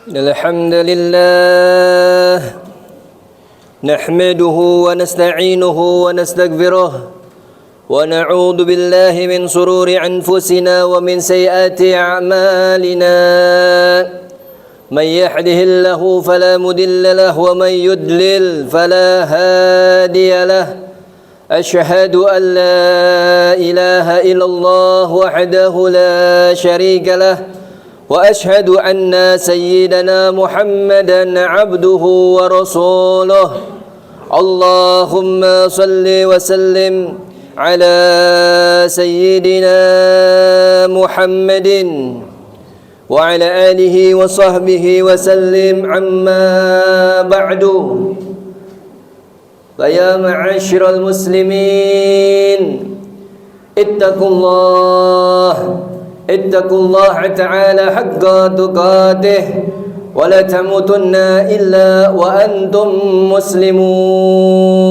الحمد لله نحمده ونستعينه ونستغفره ونعوذ بالله من شرور أنفسنا ومن سيئات أعمالنا من يهده الله فلا مضل له ومن يضلل فلا هادي له أشهد أن لا إله إلا الله وحده لا شريك له وأشهد أن سيدنا محمدا عبده ورسوله اللهم صل وسلم على سيدنا محمد وعلى آله وصحبه وسلم عما بعد فيا معاشر المسلمين اتقوا الله تعالى حق تقاته ولا تموتن إلا وأنتم مسلمون.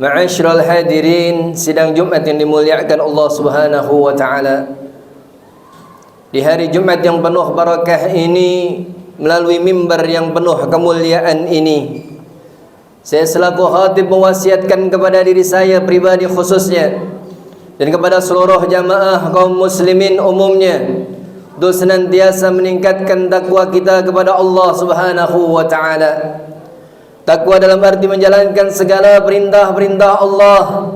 Ma'asyiral hadirin, sidang Jumat yang dimuliakan Allah Subhanahu wa taala. Di hari Jumat yang penuh barakah ini, melalui mimbar yang penuh kemuliaan ini, saya selaku khatib mewasiatkan kepada diri saya pribadi khususnya dan kepada seluruh jamaah kaum muslimin umumnya untuk senantiasa meningkatkan takwa kita kepada Allah Subhanahu wa taala. Takwa dalam arti menjalankan segala perintah-perintah Allah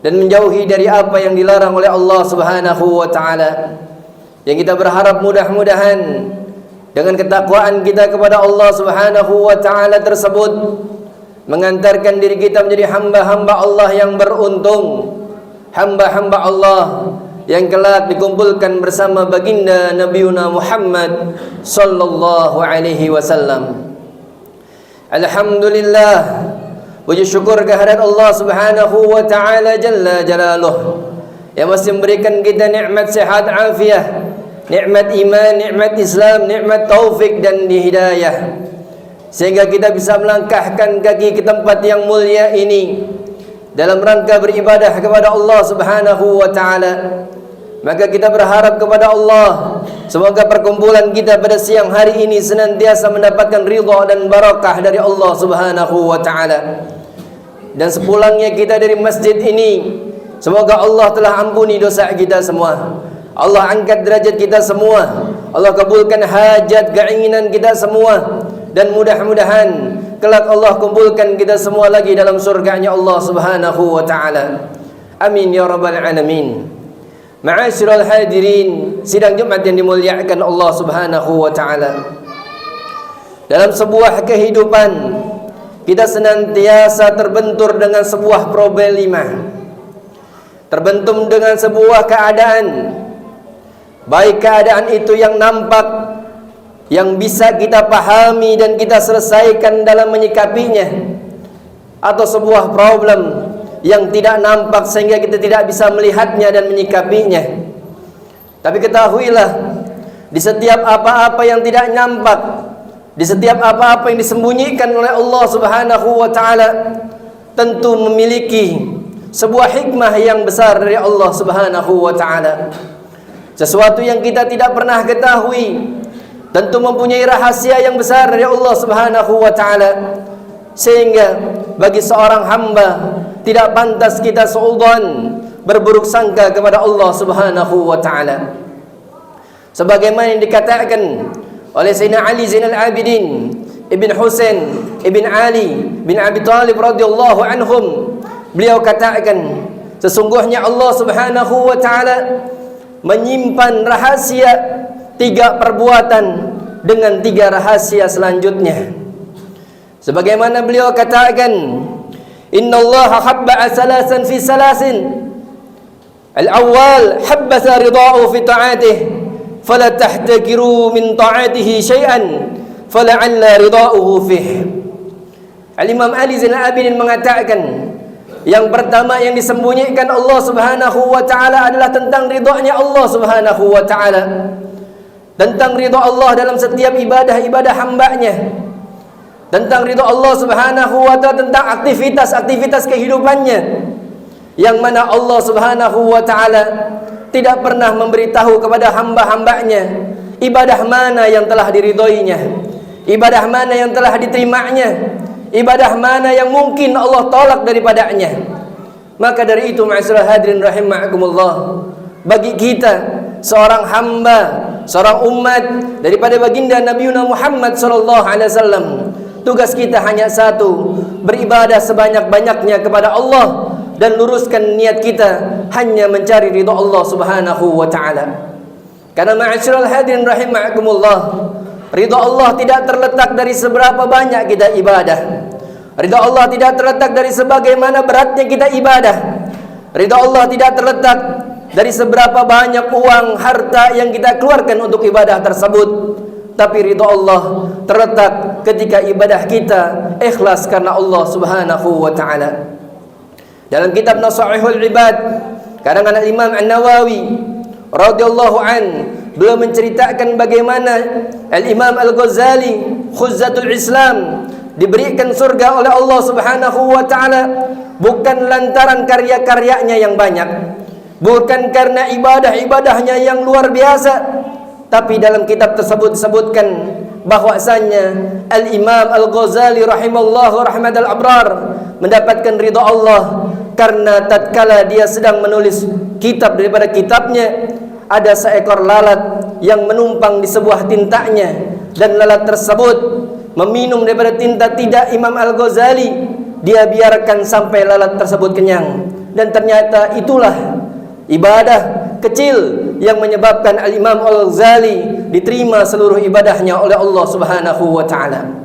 dan menjauhi dari apa yang dilarang oleh Allah Subhanahu wa taala. Yang kita berharap mudah-mudahan dengan ketakwaan kita kepada Allah Subhanahu wa taala tersebut mengantarkan diri kita menjadi hamba-hamba Allah yang beruntung, hamba-hamba Allah yang kelak dikumpulkan bersama baginda Nabiuna Muhammad sallallahu alaihi wasallam. Alhamdulillah, puji syukur kehadirat Allah Subhanahu wa taala jalla jalaluh yang masih memberikan kita nikmat sehat afiah, nikmat iman, nikmat Islam, nikmat taufik dan hidayah, sehingga kita bisa melangkahkan kaki ke tempat yang mulia ini dalam rangka beribadah kepada Allah Subhanahu wa taala. Maka kita berharap kepada Allah, semoga perkumpulan kita pada siang hari ini senantiasa mendapatkan ridha dan barakah dari Allah Subhanahu wa taala. Dan sepulangnya kita dari masjid ini, semoga Allah telah ampuni dosa kita semua, Allah angkat derajat kita semua, Allah kabulkan hajat keinginan kita semua, dan mudah-mudahan kelak Allah kumpulkan kita semua lagi dalam surganya Allah Subhanahu wa taala. Amin ya rabbal alamin. Ma'asyiral hadirin, sidang Jumat yang dimuliakan Allah Subhanahu wa taala. Dalam sebuah kehidupan kita senantiasa terbentur dengan sebuah problema, terbentum dengan sebuah keadaan, baik keadaan itu yang nampak, yang bisa kita pahami dan kita selesaikan dalam menyikapinya, atau sebuah problem yang tidak nampak sehingga kita tidak bisa melihatnya dan menyikapinya. Tapi ketahuilah, di setiap apa-apa yang tidak nampak, di setiap apa-apa yang disembunyikan oleh Allah Subhanahu wa taala, tentu memiliki sebuah hikmah yang besar dari Allah Subhanahu wa taala. Sesuatu yang kita tidak pernah ketahui tentu mempunyai rahasia yang besar dari Allah Subhanahu wa taala, sehingga bagi seorang hamba tidak pantas kita suudzon, berburuk sangka kepada Allah Subhanahu wa taala. Sebagaimana yang dikatakan oleh Sayyidina Ali Zainal Abidin Ibn Husain Ibn Ali bin Abi Talib radhiyallahu anhum, beliau katakan, sesungguhnya Allah Subhanahu wa taala menyimpan rahasia 3 perbuatan dengan 3 rahasia selanjutnya. Sebagaimana beliau katakan, innallaha habba'a salasan fi salasin. Al-awwal habbasa rida'u fi ta'atih fala tahtakiru min ta'atihi syai'an fala'alla rida'uhu fih. Al-Imam Ali Zainal Abidin mengatakan, yang pertama yang disembunyikan Allah Subhanahu wa taala adalah tentang ridhanya Allah Subhanahu wa taala, tentang ridha Allah dalam setiap ibadah-ibadah hambanya, tentang ridha Allah Subhanahu wa taala tentang aktivitas-aktivitas kehidupannya, yang mana Allah Subhanahu wa taala tidak pernah memberitahu kepada hamba-hambanya ibadah mana yang telah diridhoinya, ibadah mana yang telah diterimanya, ibadah mana yang mungkin Allah tolak daripadanya. Maka dari itu ma'asyiral hadirin rahimakumullah, bagi kita seorang hamba, seorang umat daripada baginda Nabi Muhammad sallallahu alaihi wasallam, tugas kita hanya satu, beribadah sebanyak-banyaknya kepada Allah dan luruskan niat kita hanya mencari ridha Allah Subhanahu wa taala. Karena ma'asyiral hadirin rahimakumullah, ridha Allah tidak terletak dari seberapa banyak kita ibadah. Ridha Allah tidak terletak dari sebagaimana beratnya kita ibadah. Ridha Allah tidak terletak dari seberapa banyak uang, harta yang kita keluarkan untuk ibadah tersebut. Tapi ridha Allah terletak ketika ibadah kita ikhlas karena Allah Subhanahu wa taala. Dalam kitab Nasa'ihul Ibad karangan Imam An-Nawawi radhiyallahu an, beliau menceritakan bagaimana Al-Imam Al-Ghazali Khuzzatul Islam diberikan surga oleh Allah Subhanahu wa taala bukan lantaran karya-karyanya yang banyak, bukan karena ibadah-ibadahnya yang luar biasa, tapi dalam kitab tersebut disebutkan bahwasanya Al-Imam Al-Ghazali rahimallahu rahmatal abrar mendapatkan ridha Allah karena tatkala dia sedang menulis kitab, daripada kitabnya ada seekor lalat yang menumpang di sebuah tintanya, dan lalat tersebut meminum daripada tinta tidak Imam Al-Ghazali. Dia biarkan sampai lalat tersebut kenyang, dan ternyata itulah ibadah kecil yang menyebabkan Al-Imam Al-Ghazali diterima seluruh ibadahnya oleh Allah Subhanahu wa taala.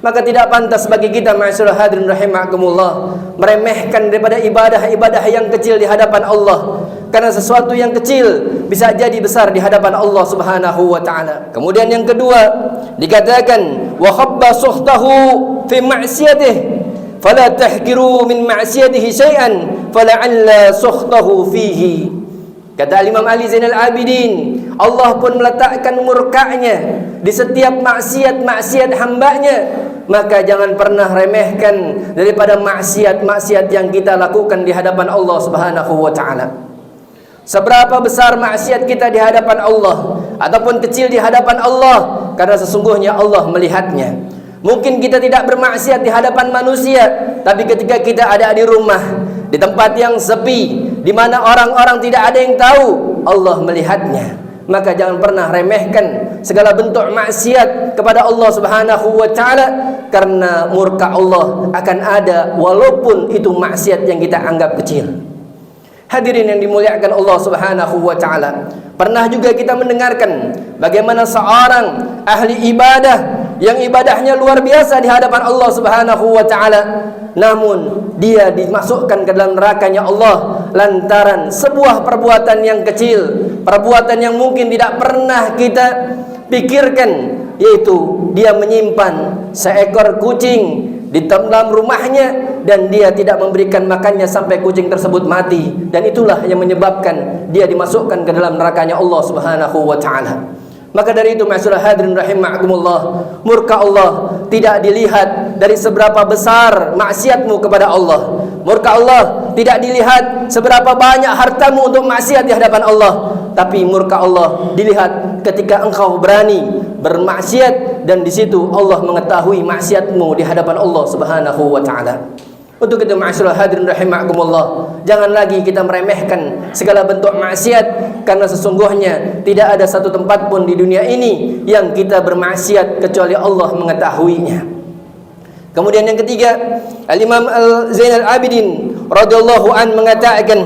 Maka tidak pantas bagi kita ma'asyiral hadirin rahimakumullah meremehkan daripada ibadah-ibadah yang kecil di hadapan Allah, karena sesuatu yang kecil bisa jadi besar di hadapan Allah Subhanahu wa taala. Kemudian yang kedua dikatakan wa khabba suhtahu fi ma'siyatihi fala tahkiru min ma'siyatihi syai'an fala'alla suhtahu fihi. Kata Imam Ali Zainal Abidin, Allah pun meletakkan murkanya di setiap maksiat-maksiat hambanya, maka jangan pernah remehkan daripada maksiat-maksiat yang kita lakukan di hadapan Allah Subhanahu wa taala. Seberapa besar maksiat kita di hadapan Allah ataupun kecil di hadapan Allah, karena sesungguhnya Allah melihatnya. Mungkin kita tidak bermaksiat di hadapan manusia, tapi ketika kita ada di rumah, di tempat yang sepi, di mana orang-orang tidak ada yang tahu, Allah melihatnya. Maka jangan pernah remehkan segala bentuk maksiat kepada Allah Subhanahu wa taala, karena murka Allah akan ada walaupun itu maksiat yang kita anggap kecil. Hadirin yang dimuliakan Allah Subhanahu wa taala, pernah juga kita mendengarkan bagaimana seorang ahli ibadah yang ibadahnya luar biasa di hadapan Allah Subhanahu wa taala, namun dia dimasukkan ke dalam nerakanya Allah lantaran sebuah perbuatan yang kecil, perbuatan yang mungkin tidak pernah kita pikirkan, yaitu dia menyimpan seekor kucing di dalam rumahnya dan dia tidak memberikan makannya sampai kucing tersebut mati, dan itulah yang menyebabkan dia dimasukkan ke dalam nerakanya Allah Subhanahu wa taala. Maka dari itu ma'asyiral hadirin rahimakumullah, murka Allah tidak dilihat dari seberapa besar maksiatmu kepada Allah. Murka Allah tidak dilihat seberapa banyak hartamu untuk maksiat di hadapan Allah, tapi murka Allah dilihat ketika engkau berani bermaksiat dan di situ Allah mengetahui maksiatmu di hadapan Allah Subhanahu wa taala. Untuk itu ma'asyiral hadirin rahimakumullah, jangan lagi kita meremehkan segala bentuk maksiat, karena sesungguhnya tidak ada satu tempat pun di dunia ini yang kita bermaksiat kecuali Allah mengetahuinya. Kemudian yang ketiga, Al-Imam Zainal Abidin radhiyallahu an mengatakan,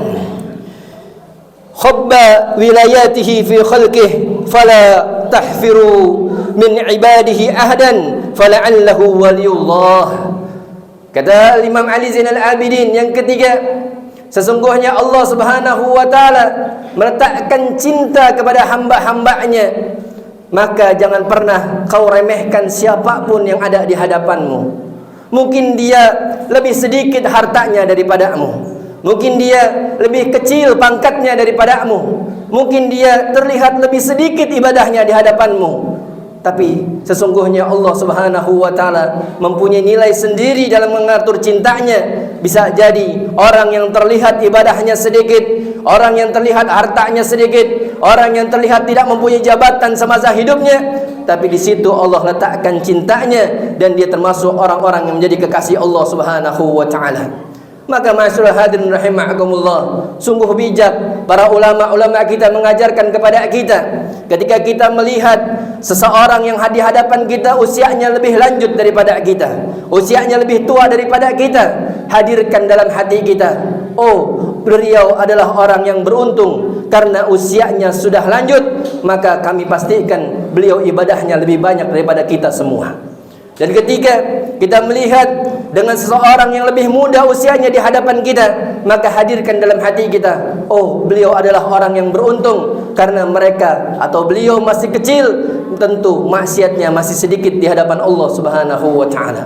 khabba wilayatihi fi khalqihi fala tahfiru min ibadihi ahdan fala'allahu waliyullah. Kata Imam Ali Zainal Abidin yang ketiga, sesungguhnya Allah Subhanahu wa taala meletakkan cinta kepada hamba-hambanya, maka jangan pernah kau remehkan siapapun yang ada di hadapanmu. Mungkin dia lebih sedikit hartanya daripadamu, mungkin dia lebih kecil pangkatnya daripadamu, mungkin dia terlihat lebih sedikit ibadahnya di hadapanmu, Tapi sesungguhnya Allah Subhanahu wa ta'ala mempunyai nilai sendiri dalam mengatur cintanya. Bisa jadi orang yang terlihat ibadahnya sedikit, orang yang terlihat hartanya sedikit, orang yang terlihat tidak mempunyai jabatan semasa hidupnya, tapi di situ Allah letakkan cintanya dan dia termasuk orang-orang yang menjadi kekasih Allah Subhanahu wa ta'ala. Maka ma'asyiral hadirin rahimakumullah, sungguh bijak para ulama-ulama kita mengajarkan kepada kita, ketika kita melihat seseorang yang di hadapan kita usianya lebih lanjut daripada kita, usianya lebih tua daripada kita, hadirkan dalam hati kita, oh, beliau adalah orang yang beruntung karena usianya sudah lanjut, maka kami pastikan beliau ibadahnya lebih banyak daripada kita semua. Dan ketika kita melihat dengan seseorang yang lebih muda usianya di hadapan kita, maka hadirkan dalam hati kita, oh, beliau adalah orang yang beruntung karena mereka atau beliau masih kecil, tentu maksiatnya masih sedikit di hadapan Allah Subhanahu wa ta'ala.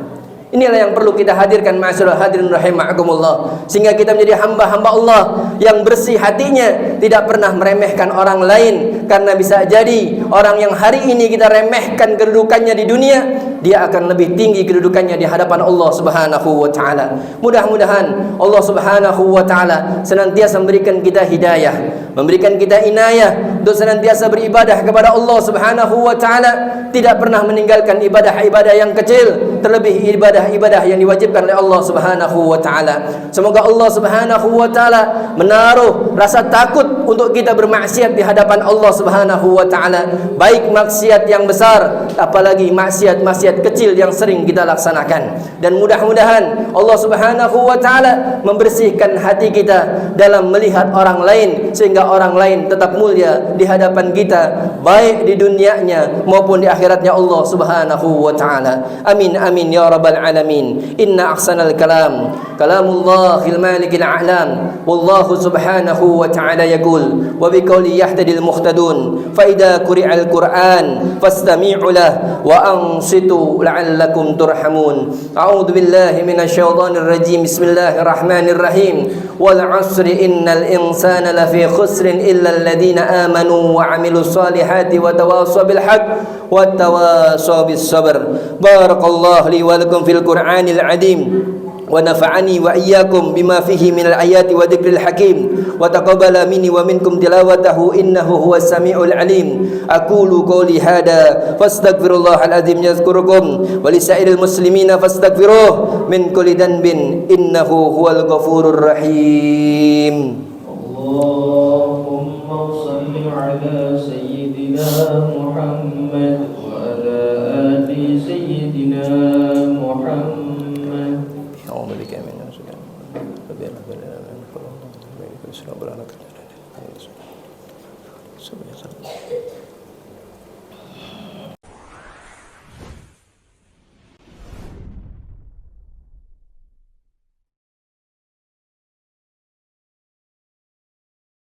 Inilah yang perlu kita hadirkan, ma'asyiral hadirin rahimakumullah, sehingga kita menjadi hamba-hamba Allah yang bersih hatinya, tidak pernah meremehkan orang lain. Karena bisa jadi orang yang hari ini kita remehkan kedudukannya di dunia, dia akan lebih tinggi kedudukannya di hadapan Allah Subhanahu wa ta'ala. Mudah-mudahan Allah Subhanahu wa ta'ala senantiasa memberikan kita hidayah, memberikan kita inayah untuk senantiasa beribadah kepada Allah Subhanahu wa ta'ala, tidak pernah meninggalkan ibadah-ibadah yang kecil, terlebih ibadah-ibadah yang diwajibkan oleh Allah Subhanahu wa ta'ala. Semoga Allah Subhanahu wa ta'ala menaruh rasa takut untuk kita bermaksiat di hadapan Allah Subhanahu wa ta'ala, baik maksiat yang besar apalagi maksiat-maksiat kecil yang sering kita laksanakan. Dan mudah-mudahan Allah Subhanahu wa ta'ala membersihkan hati kita dalam melihat orang lain, sehingga orang lain tetap mulia di hadapan kita, baik di dunianya maupun di akhiratnya Allah Subhanahu wa ta'ala. Amin amin ya rabbal alamin. Inna ahsanal kalam kalamullahil malikil a'lam, wallahu subhanahu wa ta'ala yaqul wa biqauli yahtadil muhtadun, fa idza quri'al qur'an fastami'u lahu wa ansitu la'allakum turhamun. A'udzu billahi minasyaitonir rajim. Bismillahirrahmanirrahim. Wal 'asri innal insana lafi khusrin illa alladhina amanu wa 'amilus solihati wa tawassaw bil haqq wa tawassaw bis sabr. Barakallahu li wa lakum fil Qur'anil 'azim wa nafa'ani wa iyyakum bima fihi minal ayati wa dzikril hakim wa taqabbala minni wa minkum tilawatahu innahu huwas samiul alim. Aqulu qouli hada fastaghfirullahal azim yazkurukum wa lisairil muslimina fastaghfiruh min kulli dhanbin innahu huwal ghafurur rahim. Allahumma shalli ala sayyidina Muhammad wa ala ali sayyidina Muhammad. Subhanallah.